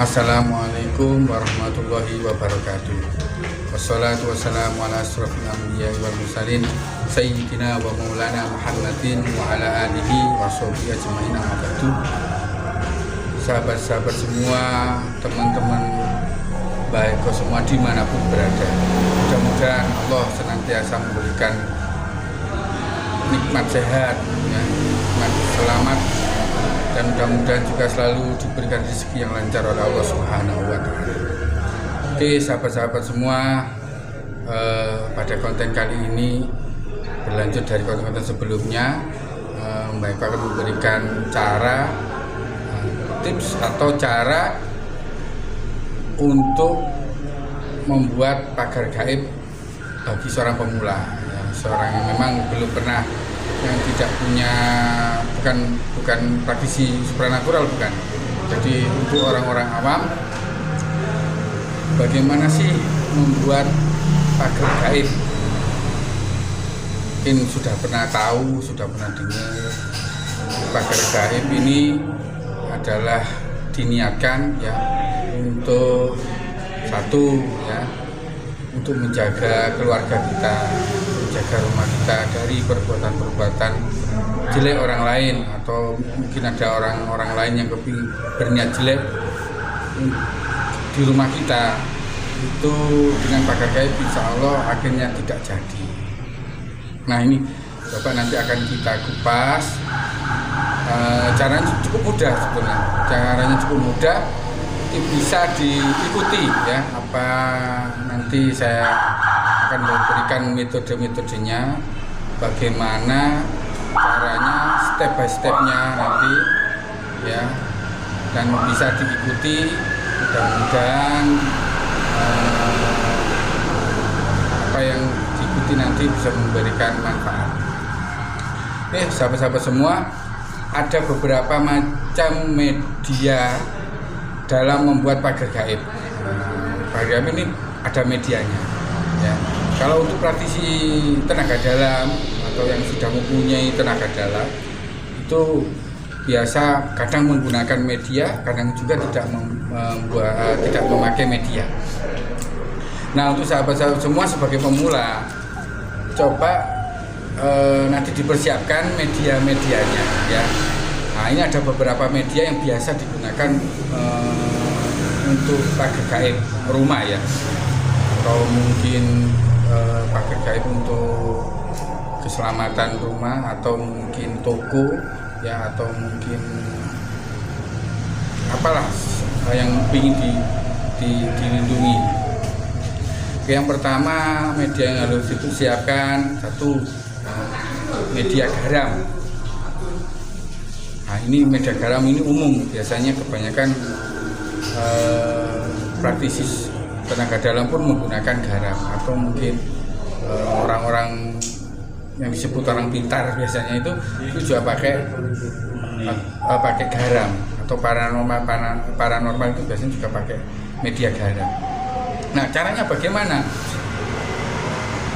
Assalamualaikum warahmatullahi wabarakatuh. Wassalatu wassalamu ala asrofil anbiya wal mursalin sayyidina wa maulana Muhammadin wa ala alihi wa sahbihi ajma'in. Amma ba'du. Sahabat-sahabat semua, teman-teman baik semua dimanapun berada, mudah-mudahan Allah senantiasa memberikan nikmat sehat, nikmat selamat, dan mudah-mudahan juga selalu diberikan rezeki yang lancar oleh Allah Subhanahu wa Ta'ala. Oke, sahabat-sahabat semua, pada konten kali ini berlanjut dari konten-konten sebelumnya. Mbak Eko akan memberikan cara, tips atau cara untuk membuat pagar gaib bagi seorang pemula, seorang yang memang belum pernah, yang tidak punya, bukan praktisi supranatural, bukan. Jadi untuk orang-orang awam, bagaimana sih membuat pagar gaib? Mungkin sudah pernah tahu, sudah pernah dengar. Pagar gaib ini adalah diniatkan ya untuk satu ya, untuk menjaga keluarga kita, menjaga rumah kita dari perbuatan-perbuatan jelek orang lain, atau mungkin ada orang-orang lain yang berniat jelek di rumah kita. Itu dengan pagar gaib insya Allah akhirnya tidak jadi. Nah, ini Bapak nanti akan kita kupas. Caranya cukup mudah sebetulnya. Caranya cukup mudah, bisa diikuti ya. Apa nanti saya akan memberikan metode-metodenya, bagaimana caranya, step by stepnya nanti ya, dan bisa diikuti. Mudah-mudahan apa yang diikuti nanti bisa memberikan manfaat. Oke, sahabat-sahabat semua, ada beberapa macam media dalam membuat pagar gaib. Pagar gaib ini ada medianya ya. Kalau untuk praktisi tenaga dalam atau yang sudah mempunyai tenaga dalam, itu biasa kadang menggunakan media, kadang juga tidak memakai media. Nah, untuk sahabat-sahabat semua sebagai pemula, coba nanti dipersiapkan media-medianya ya. Nah, ini ada beberapa media yang biasa digunakan untuk pagar gaib rumah ya, atau mungkin pagar gaib untuk keselamatan rumah, atau mungkin toko ya, atau mungkin apalah yang ingin dilindungi. Yang pertama, media yang harus disiapkan satu, media garam. Nah, ini media garam ini umum, biasanya kebanyakan praktisi tenaga dalam pun menggunakan garam, atau mungkin orang-orang yang disebut orang pintar biasanya itu juga pakai garam, atau paranormal itu biasanya juga pakai media garam. Nah, caranya bagaimana?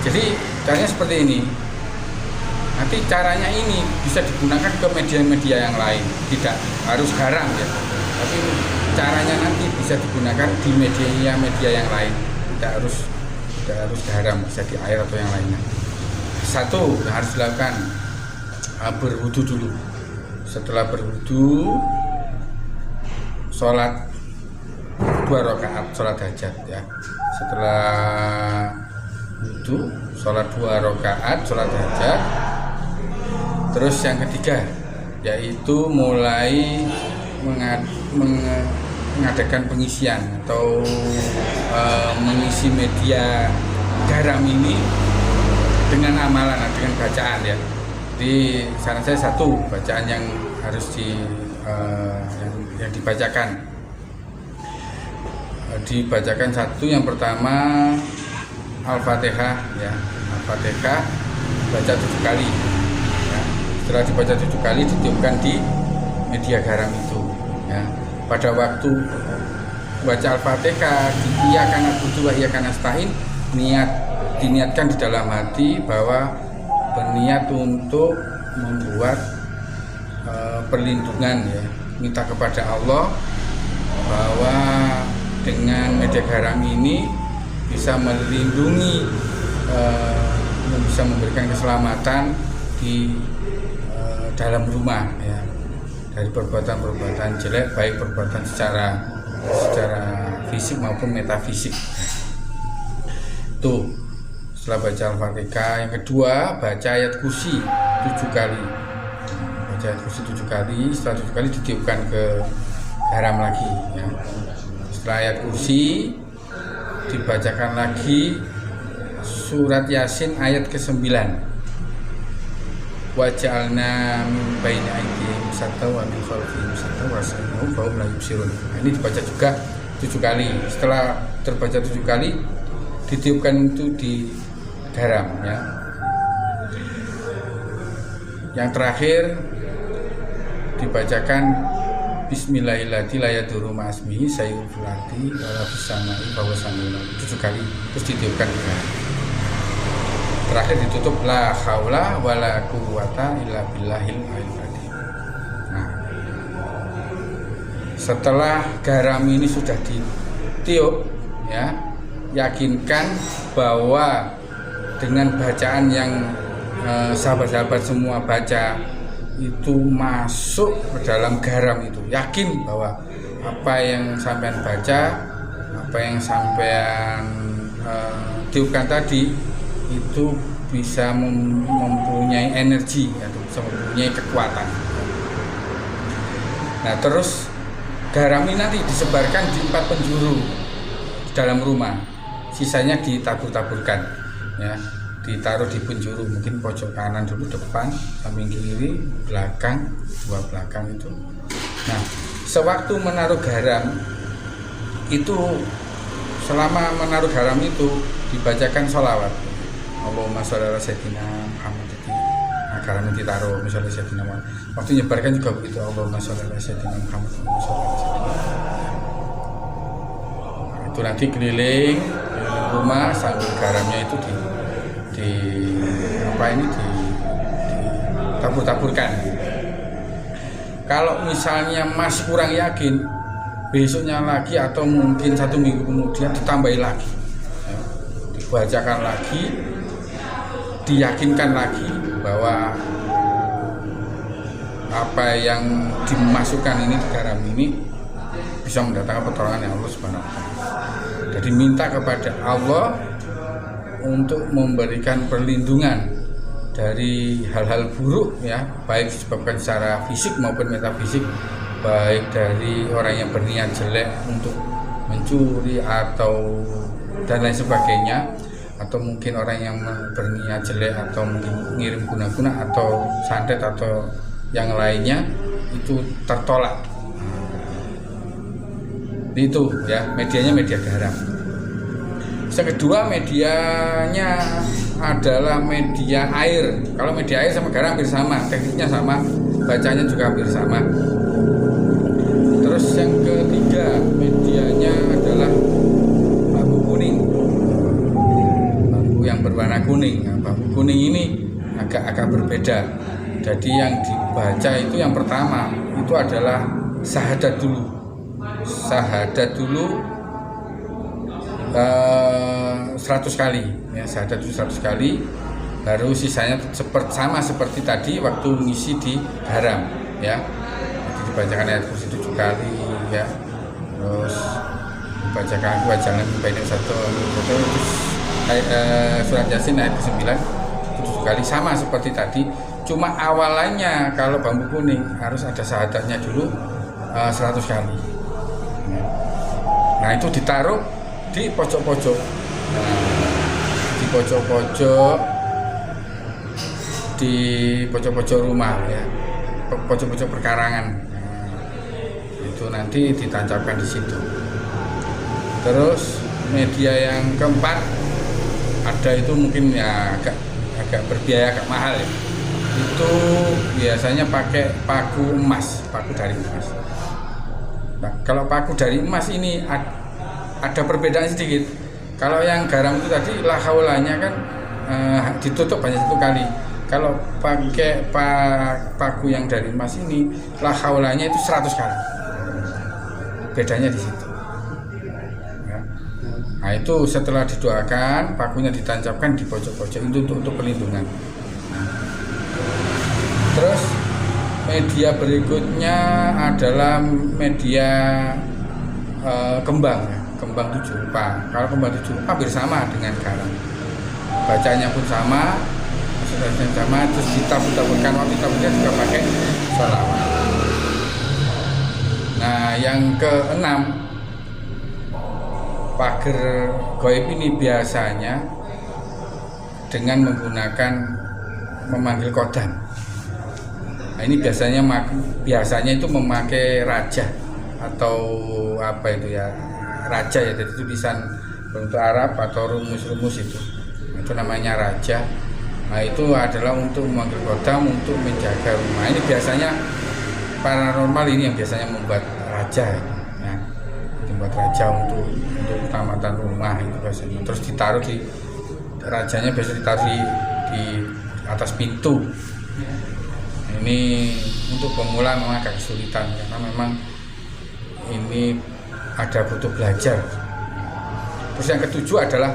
Jadi caranya seperti ini. Nanti caranya ini bisa digunakan ke media-media yang lain, tidak harus garam ya, tapi caranya nanti bisa digunakan di media-media yang lain, tidak harus garam, bisa di air atau yang lainnya. Satu yang harus dilakukan, berwudu dulu. Setelah berwudu, sholat 2 rakaat sholat hajat ya. Setelah wudu, sholat 2 rakaat sholat hajat. Terus yang ketiga, yaitu mulai mengadakan pengisian atau mengisi media garam ini dengan amalan, dengan bacaan ya. Di saran saya satu, bacaan yang harus yang dibacakan. Dibacakan satu, yang pertama Al-Fatihah ya. Al-Fatihah baca 7 kali ya. Setelah dibaca 7 kali, ditiupkan di media garam itu ya. Pada waktu baca Al-Fatihah, iyyaka na'budu wa iyyaka nasta'in, diniatkan di dalam hati bahwa berniat untuk membuat perlindungan ya, minta kepada Allah bahwa dengan media garam ini bisa melindungi, bisa memberikan keselamatan di dalam rumah ya, dari perbuatan-perbuatan jelek, baik perbuatan secara fisik maupun metafisik. Tuh, setelah baca Al-Fatihah, yang kedua baca ayat kursi 7 kali. Baca ayat kursi 7 kali, setelah 7 kali ditiupkan ke garam lagi ya. Setelah ayat kursi dibacakan lagi surat Yasin ayat ke-9. Waja'alna min baini aydihim sadda wa min khalfihim sadda wa sami'u fa hum la yubsirun. Ini dibaca juga 7 kali. Setelah terbaca 7 kali ditiupkan itu di garam ya. Yang terakhir dibacakan Bismillahirrahmanirrahim la yadurru ma'asmihi sayyul filati wala bisamai bahwa sami'un 7 kali, terus ditiupkan di garam. Terakhir ditutup la haula wala quwwata illa billahil aliyil azim. Nah, setelah garam ini sudah ditiup ya, yakinkan bahwa dengan bacaan yang sahabat-sahabat semua baca itu masuk ke dalam garam itu. Yakin bahwa apa yang sampean baca, apa yang sampean tiupkan tadi itu bisa mempunyai energi atau bisa mempunyai kekuatan. Nah, terus garam ini nanti disebarkan di 4 penjuru dalam rumah. Sisanya ditabur-taburkan ya, ditaruh di penjuru, mungkin pojok kanan dulu, depan, samping kiri, belakang, 2 belakang itu. Nah, sewaktu menaruh garam itu, selama menaruh garam itu dibacakan sholawat. Allahumma sholli ala sayyidina Muhammad. Nah, garam yang ditaruh misalnya sayyidina Muhammad. Waktu nyebarkan juga begitu, Allahumma sholli ala sayyidina Muhammad. Nah, itu nanti keliling rumah sambil garamnya itu ditabur-taburkan. Kalau misalnya masih kurang yakin, besoknya lagi atau mungkin 1 minggu kemudian ditambahi lagi, dibacakan lagi, diyakinkan lagi bahwa apa yang dimasukkan ini di garam ini bisa mendatangkan pertolongan yang Allah Subhanahu wa Ta'ala. Jadi minta kepada Allah untuk memberikan perlindungan dari hal-hal buruk ya, baik disebabkan secara fisik maupun metafisik, baik dari orang yang berniat jelek untuk mencuri atau dan lain sebagainya, atau mungkin orang yang berniat jelek atau mungkin ngirim guna-guna atau santet atau yang lainnya itu tertolak. Itu ya, medianya media garam. Yang kedua, medianya adalah media air. Kalau media air sama garam hampir sama, tekniknya sama, bacanya juga hampir sama. Terus yang ketiga, medianya adalah bambu kuning. Bambu yang berwarna kuning. Nah, bambu kuning ini agak berbeda. Jadi yang dibaca itu yang pertama itu adalah syahadat dulu. Syahadat dulu 100 kali ya, syahadat dulu 100 kali, baru sisanya sama seperti tadi waktu ngisi di garam ya. Jadi dibacakan ayat kursi 7 kali ya, terus dibacakan wajangan baini satu terus surat Yasin ayat ke-9 7 kali, sama seperti tadi, cuma awalannya kalau bambu kuning harus ada syahadatnya dulu 100 kali. Nah, itu ditaruh di pojok-pojok, di pojok-pojok, di pojok-pojok rumah ya, pojok-pojok perkarangan. Itu nanti ditancapkan di situ. Terus media yang keempat ada, itu mungkin ya agak berbiaya, agak mahal ya. Itu biasanya pakai paku emas, paku dari emas. Nah, kalau paku dari emas ini ada perbedaan sedikit. Kalau yang garam itu tadi la haulanya kan ditutup hanya 1 kali. Kalau pakai paku yang dari emas ini la haulanya itu 100 kali. bedanya di situ. Ya. Nah itu setelah didoakan, pakunya ditancapkan di pojok-pojok itu untuk perlindungan. Terus media berikutnya adalah media kembang, ya. Kembang 7 rupa. Kalau kembang 7 rupa hampir sama dengan garam. Bacanya pun sama, maksudnya sama, terus ditabur-taburkan, waktu ditaburkan juga pakai sholawat. Nah yang keenam, pagar gaib ini biasanya dengan menggunakan memanggil kodam. Nah, ini biasanya itu memakai raja atau apa itu ya, raja ya, jadi tulisan bentuk Arab atau rumus-rumus itu namanya raja. Nah itu adalah untuk memanggil kodam untuk menjaga rumah. Ini biasanya paranormal ini yang biasanya membuat raja ya, membuat raja untuk keselamatan rumah itu biasanya. Terus ditaruh di rajanya, biasanya ditaruh di atas pintu. Ini untuk pemula memang agak kesulitan karena memang ini ada butuh belajar. Terus yang ketujuh adalah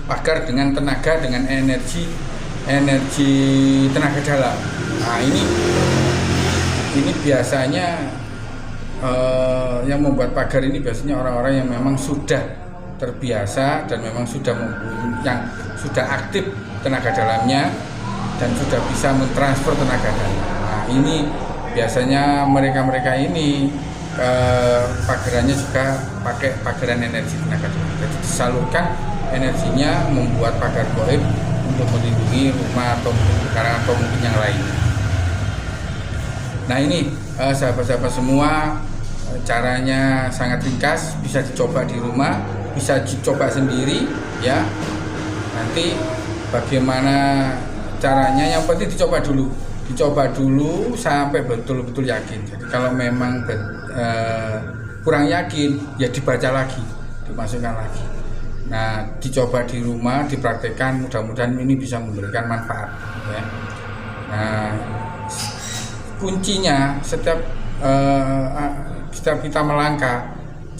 pagar dengan tenaga, dengan energi tenaga dalam. Nah ini biasanya yang membuat pagar ini biasanya orang-orang yang memang sudah terbiasa dan memang yang sudah aktif tenaga dalamnya dan sudah bisa mentransfer tenaga dalam. Nah ini biasanya mereka ini pagarannya juga pakai pagaran energi tenaga dalam. Jadi disalurkan energinya membuat pagar gaib untuk melindungi rumah atau mungkin yang lain. Nah ini sahabat-sahabat semua, caranya sangat ringkas, bisa dicoba di rumah, bisa dicoba sendiri ya. Nanti bagaimana caranya, yang penting dicoba dulu sampai betul-betul yakin. Jadi kalau memang kurang yakin ya dibaca lagi, dimasukkan lagi. Nah dicoba di rumah, dipraktekkan, mudah-mudahan ini bisa memberikan manfaat ya. Nah kuncinya setiap kita melangkah,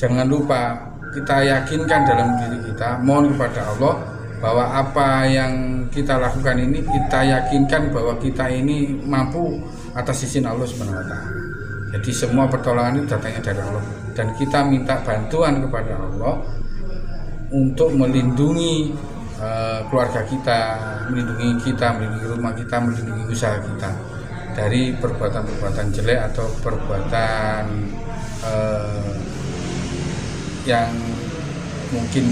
jangan lupa kita yakinkan dalam diri kita, mohon kepada Allah bahwa apa yang kita lakukan ini kita yakinkan bahwa kita ini mampu atas izin Allah Subhanahu wa Ta'ala. Jadi semua pertolongan itu datangnya dari Allah dan kita minta bantuan kepada Allah untuk melindungi keluarga kita, melindungi rumah kita, melindungi usaha kita dari perbuatan-perbuatan jelek atau perbuatan yang mungkin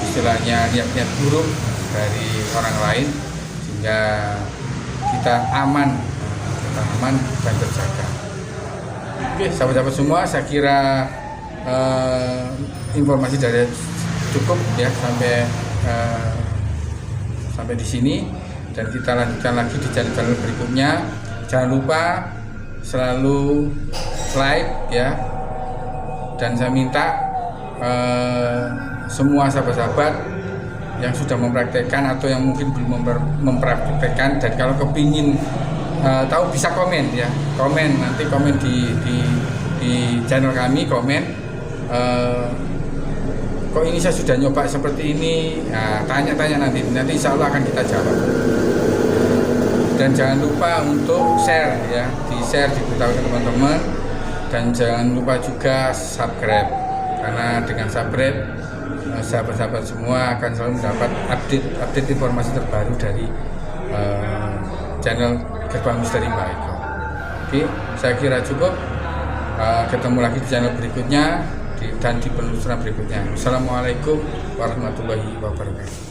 istilahnya niat-niat buruk dari orang lain, sehingga kita aman dan terjaga. Oke, sahabat-sahabat semua, saya kira informasi dari cukup ya sampai di sini, dan kita lanjutkan lagi di channel berikutnya. Jangan lupa selalu like ya, dan saya minta semua sahabat-sahabat yang sudah mempraktekkan atau yang mungkin belum mempraktekkan, dan kalau kepingin tahu bisa komen ya, nanti komen di channel kami, komen kok ini saya sudah nyoba seperti ini, nah, tanya nanti insya Allah akan kita jawab. Dan jangan lupa untuk share ya, di-share, diberitahu ke teman-teman, dan jangan lupa juga subscribe, karena dengan subscribe sahabat-sahabat semua akan selalu mendapat update informasi terbaru dari channel Gerbang Misteri Mbah Eko. Oke, saya kira cukup. Ketemu lagi di channel berikutnya dan di penelusuran berikutnya. Assalamualaikum warahmatullahi wabarakatuh.